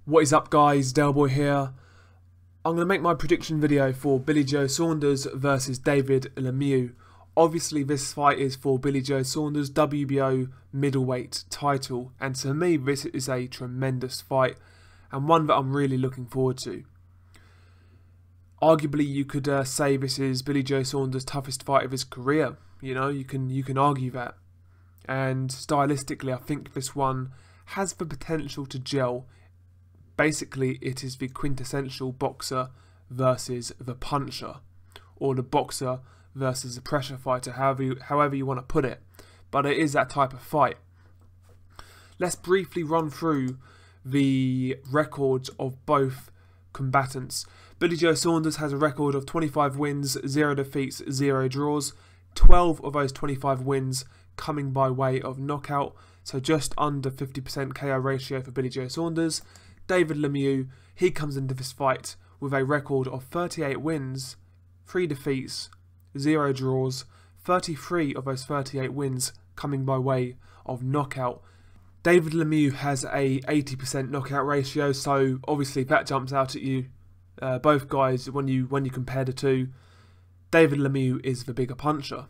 What is up guys, Delboy here. I'm going to make my prediction video for Billy Joe Saunders versus David Lemieux. Obviously this fight is for Billy Joe Saunders' WBO middleweight title, and to me this is a tremendous fight and one that I'm really looking forward to. Arguably you could say this is Billy Joe Saunders' toughest fight of his career. You know, you can argue that. And stylistically I think this one has the potential to gel. Basically, it is the quintessential boxer versus the puncher, or the boxer versus the pressure fighter, however you want to put it. But it is that type of fight. Let's briefly run through the records of both combatants. Billy Joe Saunders has a record of 25 wins, 0 defeats, 0 draws. 12 of those 25 wins coming by way of knockout, so just under 50% KO ratio for Billy Joe Saunders. David Lemieux, he comes into this fight with a record of 38 wins, 3 defeats, 0 draws, 33 of those 38 wins coming by way of knockout. David Lemieux has a 80% knockout ratio, so obviously that jumps out at you. Both guys, when you compare the two, David Lemieux is the bigger puncher.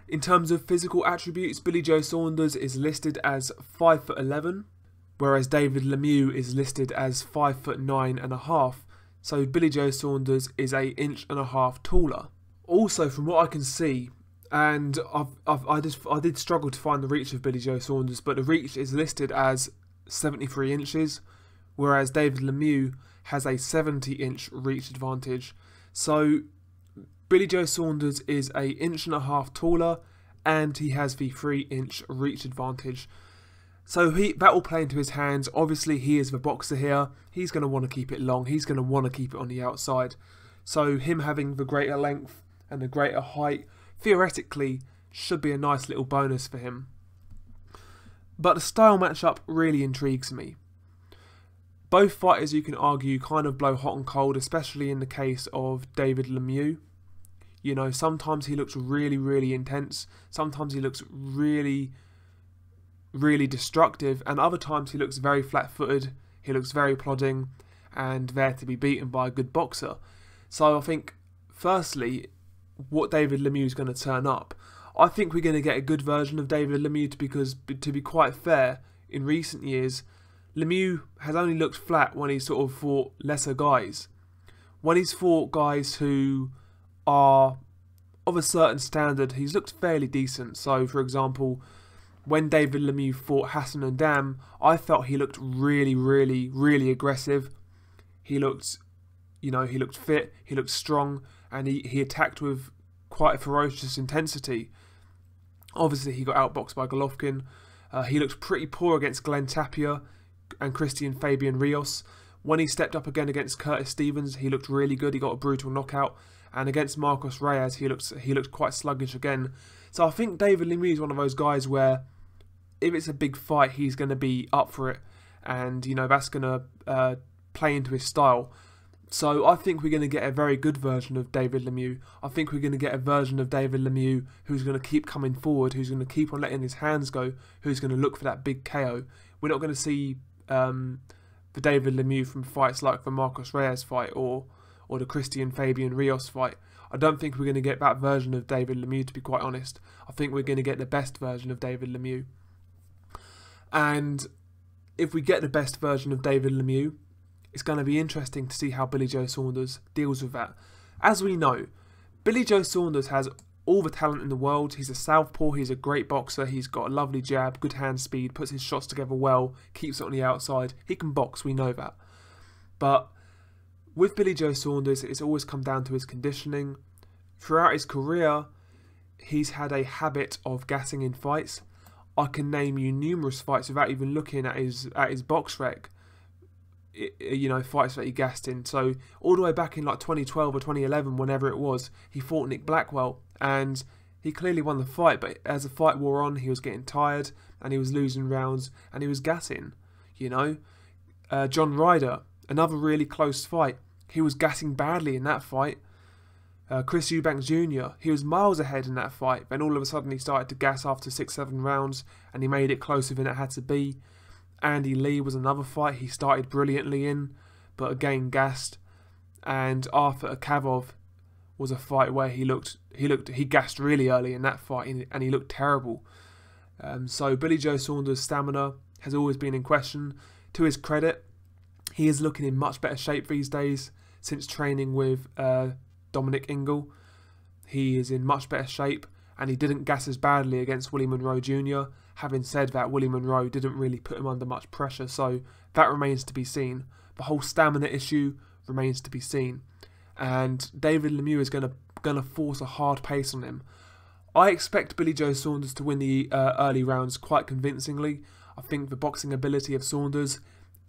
In terms of physical attributes, Billy Joe Saunders is listed as 5'11", whereas David Lemieux is listed as 5'9.5", so Billy Joe Saunders is an inch and a half taller. Also, from what I can see, and I did struggle to find the reach of Billy Joe Saunders, but the reach is listed as 73 inches, whereas David Lemieux has a 70-inch reach advantage. So Billy Joe Saunders is an inch and a half taller, and he has the 3-inch reach advantage. So that will play into his hands. Obviously he is the boxer here. He's going to want to keep it long. He's going to want to keep it on the outside. So him having the greater length and the greater height theoretically should be a nice little bonus for him. But the style matchup really intrigues me. Both fighters, you can argue, kind of blow hot and cold, especially in the case of David Lemieux. You know, sometimes he looks really intense. Sometimes he looks really destructive, and other times he looks very flat-footed, he looks very plodding and there to be beaten by a good boxer. So I think firstly, what David Lemieux is going to turn up, I think we're going to get a good version of David Lemieux, because to be quite fair, in recent years Lemieux has only looked flat when he's sort of fought lesser guys. When he's fought guys who are of a certain standard, he's looked fairly decent. So for example, when David Lemieux fought Hassan N'Dam, I felt he looked really aggressive. He looked, you know, he looked fit, he looked strong, and he attacked with quite a ferocious intensity. Obviously, he got outboxed by Golovkin. He looked pretty poor against Glenn Tapia and Christian Fabian Rios. When he stepped up again against Curtis Stevens, he looked really good. He got a brutal knockout. And against Marcos Reyes, he looked quite sluggish again. So I think David Lemieux is one of those guys where, if it's a big fight, he's going to be up for it, and you know that's going to play into his style. So I think we're going to get a very good version of David Lemieux. I think we're going to get a version of David Lemieux who's going to keep coming forward, who's going to keep on letting his hands go, who's going to look for that big KO. We're not going to see the David Lemieux from fights like the Marcos Reyes fight or the Christian Fabian Rios fight. I don't think we're going to get that version of David Lemieux, to be quite honest. I think we're going to get the best version of David Lemieux. And if we get the best version of David Lemieux, it's going to be interesting to see how Billy Joe Saunders deals with that. As we know, Billy Joe Saunders has all the talent in the world. He's a southpaw, he's a great boxer, he's got a lovely jab, good hand speed, puts his shots together well, keeps it on the outside. He can box, we know that. But with Billy Joe Saunders, it's always come down to his conditioning. Throughout his career, he's had a habit of gassing in fights. I can name you numerous fights without even looking at his box rec. You know, fights that he gassed in. So all the way back in like 2012 or 2011, whenever it was, he fought Nick Blackwell, and he clearly won the fight. But as the fight wore on, he was getting tired and he was losing rounds and he was gassing. You know, John Ryder, another really close fight. He was gassing badly in that fight. Chris Eubanks Jr., he was miles ahead in that fight. Then all of a sudden he started to gas after 6-7 rounds and he made it closer than it had to be. Andy Lee was another fight he started brilliantly in, but again gassed. And Arthur Akavov was a fight where he gassed really early in that fight, and he looked terrible. So Billy Joe Saunders' stamina has always been in question. To his credit, he is looking in much better shape these days since training with Dominic Ingle. He is in much better shape, and he didn't gas as badly against Willie Monroe Jr. Having said that, Willie Monroe didn't really put him under much pressure, so that remains to be seen. The whole stamina issue remains to be seen, and David Lemieux is going to force a hard pace on him. I expect Billy Joe Saunders to win the early rounds quite convincingly. I think the boxing ability of Saunders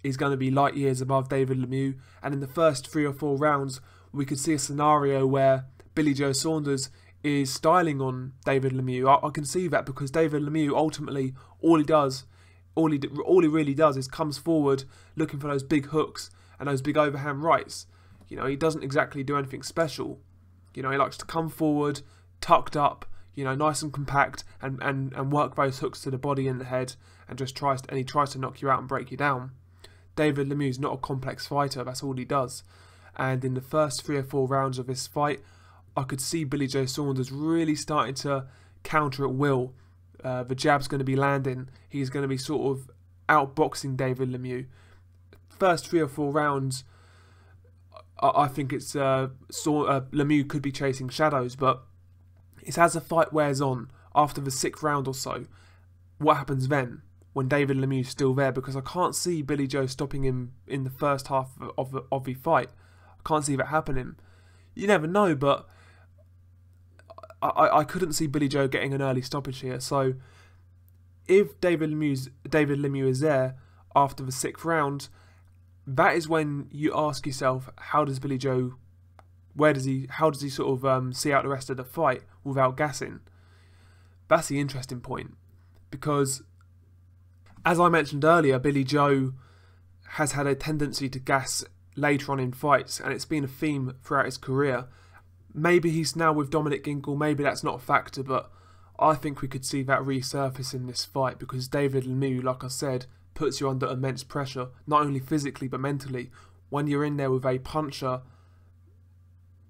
is going to be light years above David Lemieux, and in the first 3 or 4 rounds we could see a scenario where Billy Joe Saunders is styling on David Lemieux. I can see that because David Lemieux ultimately all he really does is comes forward looking for those big hooks and those big overhand rights. You know, he doesn't exactly do anything special. You know, he likes to come forward, tucked up, you know, nice and compact, and work those hooks to the body and the head, and he tries to knock you out and break you down. David Lemieux's not a complex fighter, that's all he does. And in the first 3 or 4 rounds of this fight, I could see Billy Joe Saunders really starting to counter at will. The jab's going to be landing. He's going to be sort of outboxing David Lemieux. First 3 or 4 rounds, I think it's Lemieux could be chasing shadows, but it's as the fight wears on, after the 6th round or so, what happens then when David Lemieux's still there? Because I can't see Billy Joe stopping him in the first half of the fight. I can't see that happening. You never know, but I couldn't see Billy Joe getting an early stoppage here. So if David Lemieux is there after the 6th round, that is when you ask yourself, how does Billy Joe, how does he sort of see out the rest of the fight without gassing? That's the interesting point, because as I mentioned earlier, Billy Joe has had a tendency to gas later on in fights, and it's been a theme throughout his career. Maybe he's now with Dominic Ingle, maybe that's not a factor, but I think we could see that resurface in this fight, because David Lemieux, like I said, puts you under immense pressure, not only physically but mentally. When you're in there with a puncher,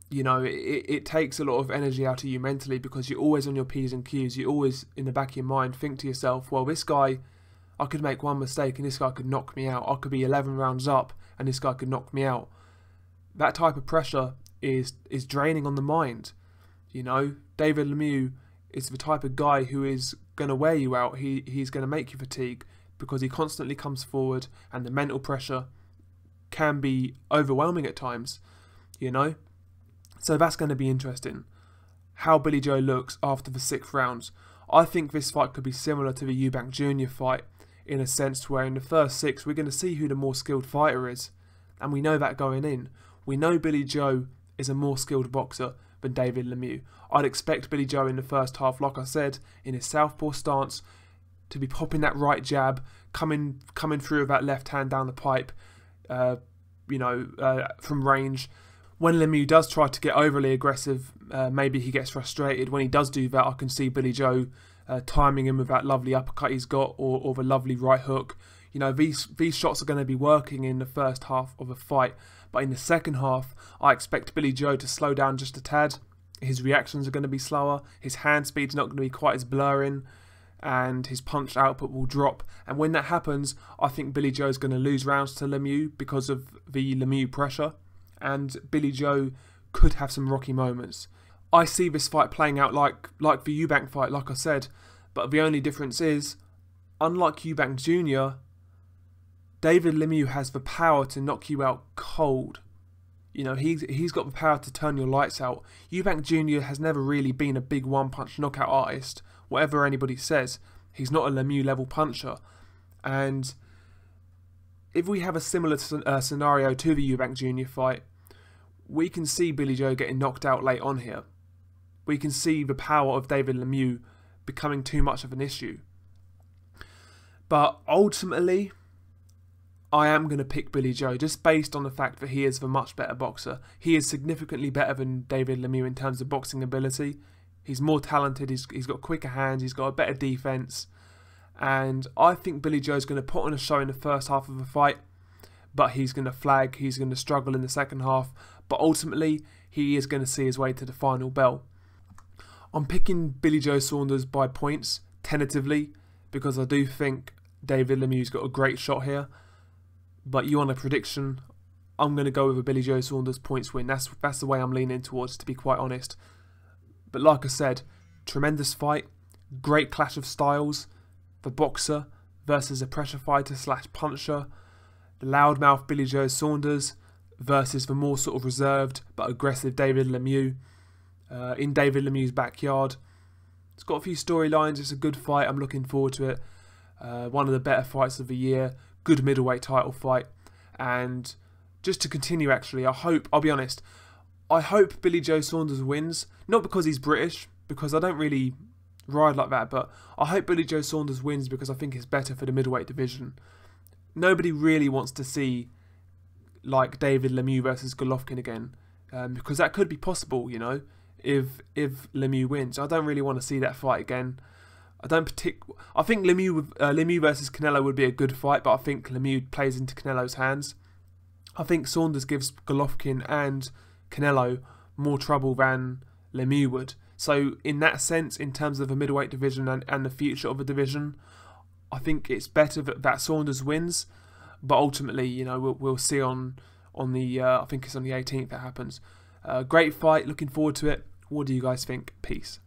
you know, it takes a lot of energy out of you mentally, because you're always on your P's and Q's. You always, in the back of your mind, think to yourself, well, this guy, I could make one mistake and this guy could knock me out. I could be 11 rounds up and this guy could knock me out. That type of pressure is draining on the mind. You know, David Lemieux is the type of guy who is going to wear you out. He's going to make you fatigue, because he constantly comes forward, and the mental pressure can be overwhelming at times, you know. So that's going to be interesting, how Billy Joe looks after the 6th round. I think this fight could be similar to the Eubank Jr. fight, in a sense where in the first 6 we're going to see who the more skilled fighter is, and we know that going in. We know Billy Joe is a more skilled boxer than David Lemieux. I'd expect Billy Joe in the first half, like I said, in his southpaw stance, to be popping that right jab, coming through with that left hand down the pipe, from range. When Lemieux does try to get overly aggressive, maybe he gets frustrated. When he does do that, I can see Billy Joe timing him with that lovely uppercut he's got, or the lovely right hook. You know, these shots are going to be working in the first half of a fight, but in the second half, I expect Billy Joe to slow down just a tad. His reactions are going to be slower. His hand speed's not going to be quite as blurring, and his punch output will drop. And when that happens, I think Billy Joe's going to lose rounds to Lemieux because of the Lemieux pressure, and Billy Joe could have some rocky moments. I see this fight playing out like the Eubank fight, like I said, but the only difference is, unlike Eubank Jr., David Lemieux has the power to knock you out cold. You know, he's got the power to turn your lights out. Eubank Jr. has never really been a big one-punch knockout artist. Whatever anybody says, he's not a Lemieux-level puncher. And if we have a similar scenario to the Eubank Jr. fight, we can see Billy Joe getting knocked out late on here. We can see the power of David Lemieux becoming too much of an issue. But ultimately, I am going to pick Billy Joe, just based on the fact that he is the much better boxer. He is significantly better than David Lemieux in terms of boxing ability. He's more talented, he's got quicker hands, he's got a better defence, And I think Billy Joe's going to put on a show in the first half of the fight, but he's going to flag, he's going to struggle in the second half, but ultimately he is going to see his way to the final bell. I'm picking Billy Joe Saunders by points, tentatively, because I do think David Lemieux's got a great shot here. But you want a prediction, I'm going to go with a Billy Joe Saunders points win. That's the way I'm leaning towards, to be quite honest. But like I said, tremendous fight, great clash of styles. The boxer versus a pressure fighter / puncher. The loudmouth Billy Joe Saunders versus the more sort of reserved but aggressive David Lemieux. In David Lemieux's backyard. It's got a few storylines. It's a good fight. I'm looking forward to it. One of the better fights of the year. Good middleweight title fight. And just to continue, actually, I'll be honest, I hope Billy Joe Saunders wins. Not because he's British, because I don't really ride like that, but I hope Billy Joe Saunders wins because I think it's better for the middleweight division. Nobody really wants to see like David Lemieux versus Golovkin again, because that could be possible, you know, if Lemieux wins. I don't really want to see that fight again. I think Lemieux versus Canelo would be a good fight, but I think Lemieux plays into Canelo's hands. I think Saunders gives Golovkin and Canelo more trouble than Lemieux would. So in that sense, in terms of the middleweight division and the future of the division, I think it's better that Saunders wins. But ultimately, you know, we'll see on the I think it's on the 18th that happens. Great fight, looking forward to it. What do you guys think? Peace.